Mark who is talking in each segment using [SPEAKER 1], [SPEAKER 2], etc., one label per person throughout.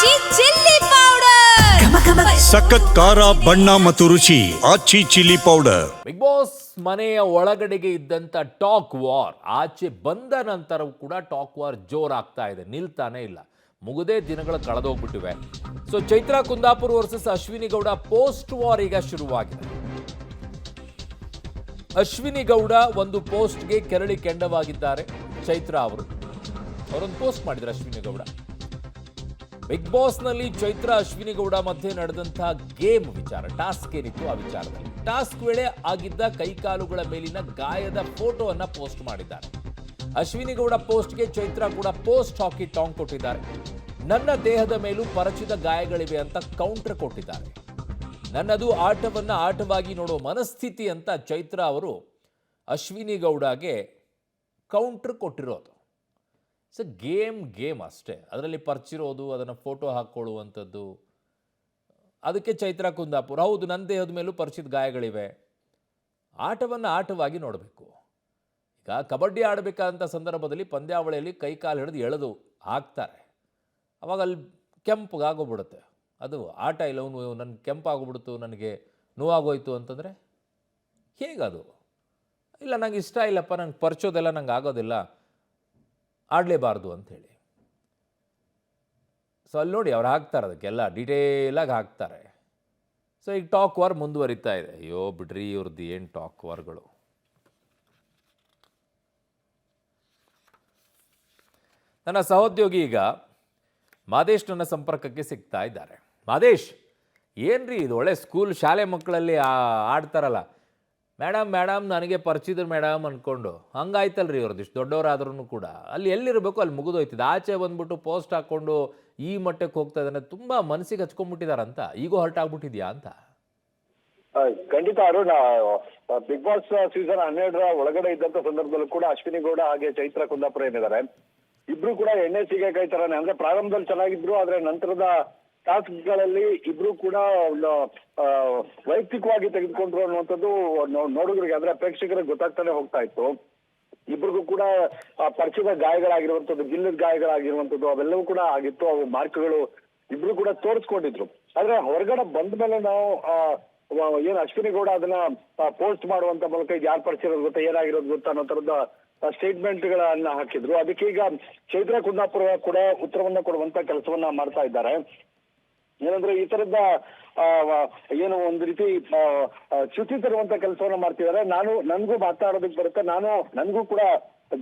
[SPEAKER 1] ಆಚಿ chilli powder
[SPEAKER 2] ಸಖತ್ ಖಾರ ಬಣ್ಣ ಮತ್ತು ರುಚಿ ಆಚಿ ಚಿಲ್ಲಿ ಪೌಡರ್.
[SPEAKER 3] ಬಿಗ್ ಬಾಸ್ ಮನೆಯ ಒಳಗಡೆಗೆ ಇದ್ದಂತ ಟಾಕ್ ವಾರ್ ಆಚೆ ಬಂದ ನಂತರವೂ ಕೂಡ ಟಾಕ್ ವಾರ್ ಜೋರಾಗ್ತಾ ಇದೆ, ನಿಲ್ತಾನೆ ಇಲ್ಲ. ಮುಗುದೇ ದಿನಗಳು ಕಳೆದೋಗ್ಬಿಟ್ಟಿವೆ. So Chaitra Kundapur versus Ashwini Gowda post war ಈಗ ಶುರುವಾಗಿದೆ. ಅಶ್ವಿನಿ ಗೌಡ ಒಂದು ಪೋಸ್ಟ್ಗೆ ಕೆರಳಿ ಕೆಂಡವಾಗಿದ್ದಾರೆ. ಚೈತ್ರಾ ಅವರೊಂದು ಪೋಸ್ಟ್ ಮಾಡಿದ್ರು. ಅಶ್ವಿನಿ ಗೌಡ ಬಿಗ್ ಬಾಸ್ ನಲ್ಲಿ ಚೈತ್ರಾ ಅಶ್ವಿನಿ ಗೌಡ ಮಧ್ಯೆ ನಡೆದಂತಹ ಗೇಮ್ ವಿಚಾರ, ಟಾಸ್ಕ್ ಏನಿತ್ತು ಆ ವಿಚಾರದಲ್ಲಿ, ಟಾಸ್ಕ್ ವೇಳೆ ಆಗಿದ್ದ ಕೈಕಾಲುಗಳ ಮೇಲಿನ ಗಾಯದ ಫೋಟೋವನ್ನ ಪೋಸ್ಟ್ ಮಾಡಿದ್ದಾರೆ. ಅಶ್ವಿನಿ ಗೌಡ ಪೋಸ್ಟ್ಗೆ ಚೈತ್ರಾ ಕೂಡ ಪೋಸ್ಟ್ ಹಾಕಿ ಟಾಂಗ್ ಕೊಟ್ಟಿದ್ದಾರೆ. ನನ್ನ ದೇಹದ ಮೇಲೂ ಪರಚಿದ ಗಾಯಗಳಿವೆ ಅಂತ ಕೌಂಟರ್ ಕೊಟ್ಟಿದ್ದಾರೆ. ನನ್ನದು ಆಟವನ್ನ ಆಟವಾಗಿ ನೋಡೋ ಮನಸ್ಥಿತಿ ಅಂತ ಚೈತ್ರಾ ಅವರು ಅಶ್ವಿನಿ ಗೌಡಗೆ ಕೌಂಟರ್ ಕೊಟ್ಟಿರೋದು. ಸೊ ಗೇಮ್ ಅಷ್ಟೇ, ಅದರಲ್ಲಿ ಪರ್ಚಿರೋದು, ಅದನ್ನು ಫೋಟೋ ಹಾಕ್ಕೊಳ್ಳುವಂಥದ್ದು. ಅದಕ್ಕೆ ಚೈತ್ರಾ ಕುಂದಾಪುರ್, ಹೌದು ನನ್ನ ದೇಹದ ಮೇಲೂ ಪರ್ಚಿದ ಗಾಯಗಳಿವೆ, ಆಟವನ್ನು ಆಟವಾಗಿ ನೋಡಬೇಕು. ಈಗ ಕಬಡ್ಡಿ ಆಡಬೇಕಾದಂಥ ಸಂದರ್ಭದಲ್ಲಿ ಪಂದ್ಯಾವಳಿಯಲ್ಲಿ ಕೈ ಕಾಲು ಹಿಡಿದು ಎಳೆದು ಹಾಕ್ತಾರೆ, ಅವಾಗ ಅಲ್ಲಿ ಕೆಂಪಗಾಗೋಗ್ಬಿಡುತ್ತೆ. ಅದು ಆಟ ಇಲ್ಲ, ನನಗೆ ಕೆಂಪಾಗೋಗ್ಬಿಡ್ತು, ನನಗೆ ನೋವಾಗೋಯ್ತು ಅಂತಂದರೆ ಹೇಗದು? ಇಲ್ಲ ನಂಗೆ ಇಷ್ಟ ಇಲ್ಲಪ್ಪ, ನಂಗೆ ಪರ್ಚೋದೆಲ್ಲ ನಂಗೆ ಆಗೋದಿಲ್ಲ, ಆಡಲೇಬಾರ್ದು ಅಂಥೇಳಿ. ಸೊ ಅಲ್ಲಿ ನೋಡಿ ಅವ್ರು ಹಾಕ್ತಾರೆ, ಅದಕ್ಕೆಲ್ಲ ಡೀಟೇಲಾಗಿ ಹಾಕ್ತಾರೆ. ಸೊ ಈಗ ಟಾಕ್ ವಾರ್ ಮುಂದುವರಿತಾ ಇದೆ. ಅಯ್ಯೋ ಬಿಡ್ರಿ ಇವ್ರದ್ದು ಏನು ಟಾಕ್ ವಾರ್ಗಳು. ನನ್ನ ಸಹೋದ್ಯೋಗಿ ಈಗ ಮಾದೇಶ್ ನನ್ನ ಸಂಪರ್ಕಕ್ಕೆ ಸಿಗ್ತಾ ಇದ್ದಾರೆ. ಮಾದೇಶ್, ಏನ್ರಿ ಇದು ಒಳ್ಳೆ ಸ್ಕೂಲ್ ಶಾಲೆ ಮಕ್ಕಳಲ್ಲಿ ಆಡ್ತಾರಲ್ಲ, ಮೇಡಮ್ ನನಗೆ ಪರಿಚಿದ್ರು ಮೇಡಮ್ ಅಂದ್ಕೊಂಡು, ಹಂಗಾಯ್ತಲ್ರಿ ಇವ್ರದ್ದು. ಇಷ್ಟು ದೊಡ್ಡವರಾದ್ರೂ ಕೂಡ ಅಲ್ಲಿ ಎಲ್ಲಿರಬೇಕು ಅಲ್ಲಿ ಮುಗಿದೋಯ್ತಿದೆ. ಆಚೆ ಬಂದ್ಬಿಟ್ಟು ಪೋಸ್ಟ್ ಹಾಕ್ಕೊಂಡು ಈ ಮಟ್ಟಕ್ಕೆ ಹೋಗ್ತಾ ಇದ್ದಾನೆ. ತುಂಬ ಮನಸ್ಸಿಗೆ ಹಚ್ಕೊಂಡ್ಬಿಟ್ಟಿದಾರಂತ, ಈಗೋ ಹರ್ಟ್ ಆಗ್ಬಿಟ್ಟಿದ್ಯಾ ಅಂತ?
[SPEAKER 4] ಖಂಡಿತ ಅರುಣ್, ಬಿಗ್ ಬಾಸ್ ಸೀಸನ್ 12 ಒಳಗಡೆ ಇದ್ದಂತ ಸಂದರ್ಭದಲ್ಲೂ ಕೂಡ ಅಶ್ವಿನಿ ಗೌಡ ಹಾಗೆ ಚೈತ್ರಾ ಕುಂದಾಪುರ ಏನಿದ್ದಾರೆ, ಇಬ್ರು ಕೂಡ ಎಣ್ಣೆ ಸೀಗೆಕಾಯಿ ತರಾನೆ. ಅಂದ್ರೆ ಪ್ರಾರಂಭದಲ್ಲಿ ಚೆನ್ನಾಗಿದ್ರು, ಆದ್ರೆ ನಂತರದ ಟಾಸ್ಕ್ ಗಳಲ್ಲಿ ಇಬ್ರು ಕೂಡ ಒಂದು ವೈಯಕ್ತಿಕವಾಗಿ ತೆಗೆದುಕೊಂಡ್ರು ಅನ್ನುವಂಥದ್ದು ನೋಡುಗರಿಗೆ, ಅಂದ್ರೆ ಪ್ರೇಕ್ಷಕರಿಗೆ ಗೊತ್ತಾಗ್ತಾನೆ ಹೋಗ್ತಾ ಇತ್ತು. ಇಬ್ರಿಗೂ ಕೂಡ ಪರಿಚಯದ ಗಾಯಗಳಾಗಿರುವಂಥದ್ದು, ಗಿಲ್ಲದ ಗಾಯಗಳಾಗಿರುವಂಥದ್ದು ಅವೆಲ್ಲವೂ ಕೂಡ ಆಗಿತ್ತು. ಅವು ಮಾರ್ಕ್ಗಳು ಇಬ್ರು ಕೂಡ ತೋರಿಸ್ಕೊಂಡಿದ್ರು. ಆದ್ರೆ ಹೊರಗಡೆ ಬಂದ ಮೇಲೆ ನಾವು ಏನ್ ಅಶ್ವಿನಿ ಗೌಡ ಅದನ್ನ ಪೋಸ್ಟ್ ಮಾಡುವಂತ ಮೂಲಕ ಇದು ಯಾರು ಪರಿಚಯ ಇರೋದು ಗೊತ್ತಾ, ಏನಾಗಿರೋದು ಗೊತ್ತಾ ಅನ್ನೋ ತರದ ಸ್ಟೇಟ್ಮೆಂಟ್ ಗಳನ್ನ ಹಾಕಿದ್ರು. ಅದಕ್ಕೆ ಈಗ ಚೈತ್ರಾ ಕುಂದಾಪುರ ಕೂಡ ಉತ್ತರವನ್ನ ಕೊಡುವಂತ ಕೆಲಸವನ್ನ ಮಾಡ್ತಾ ಇದ್ದಾರೆ. ಏನಂದ್ರೆ ಈ ತರದ ಏನು ಒಂದು ರೀತಿ ಚ್ಯುತಿ ತರುವಂತ ಕೆಲಸವನ್ನ ಮಾಡ್ತಿದ್ದಾರೆ. ನನ್ಗೂ ಮಾತಾಡೋದಕ್ಕೆ ಬರುತ್ತೆ, ನನ್ಗೂ ಕೂಡ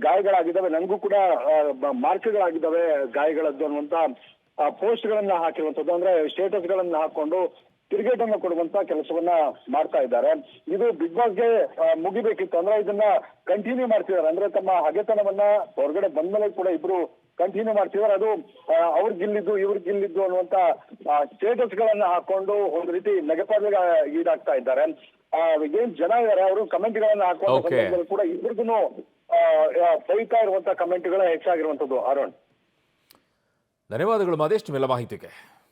[SPEAKER 4] ಗಾಯಗಳಾಗಿದ್ದಾವೆ, ನನ್ಗೂ ಕೂಡ ಮಾರ್ಕ್ಗಳಾಗಿದ್ದಾವೆ ಗಾಯಗಳದ್ದು ಅನ್ನುವಂತ ಪೋಸ್ಟ್ ಗಳನ್ನ ಹಾಕಿರುವಂತದ್ದು, ಅಂದ್ರೆ ಸ್ಟೇಟಸ್ ಗಳನ್ನ ಹಾಕೊಂಡು ತಿರುಗೇಟನ್ನ ಕೊಡುವಂತ ಕೆಲಸವನ್ನ ಮಾಡ್ತಾ ಇದ್ದಾರೆ. ಇದು ಬಿಗ್ ಬಾಸ್ಗೆ ಮುಗಿಬೇಕಿತ್ತು, ಅಂದ್ರೆ ಇದನ್ನ ಕಂಟಿನ್ಯೂ ಮಾಡ್ತಿದ್ದಾರೆ. ಅಂದ್ರೆ ತಮ್ಮ ಹಗೆತನವನ್ನ ಹೊರಗಡೆ ಬಂದ್ಮೇಲೆ ಕೂಡ ಇಬ್ರು ಕಂಟಿನ್ಯೂ ಮಾಡ್ತಿದ್ದಾರೆ. ಅದು ಅವ್ರ ಗಿಲ್ಲಿದ್ದು ಇವ್ರ ಗಿಲ್ಲಿದ್ದು ಅನ್ನುವಂತ ಸ್ಟೇಟಸ್ ಗಳನ್ನ ಹಾಕೊಂಡು ಒಂದು ರೀತಿ ನಗೆಪಾಡಿಗೆ ಈಡಾಗ್ತಾ ಇದ್ದಾರೆ. ಏನ್ ಜನ ಇದ್ದಾರೆ ಅವರು ಕಮೆಂಟ್ ಗಳನ್ನ ಹಾಕೊಂಡು ಕೂಡ ಇಬ್ರಿಗೂ ಬೈತಾ ಇರುವಂತ ಕಮೆಂಟ್ ಗಳ ಹೆಚ್ಚಾಗಿರುವಂತದ್ದು. ಅರುಣ್,
[SPEAKER 3] ಧನ್ಯವಾದಗಳು ಮಾದೇಶ್, ನಿಮ್ಮೆಲ್ಲ ಮಾಹಿತಿಗೆ.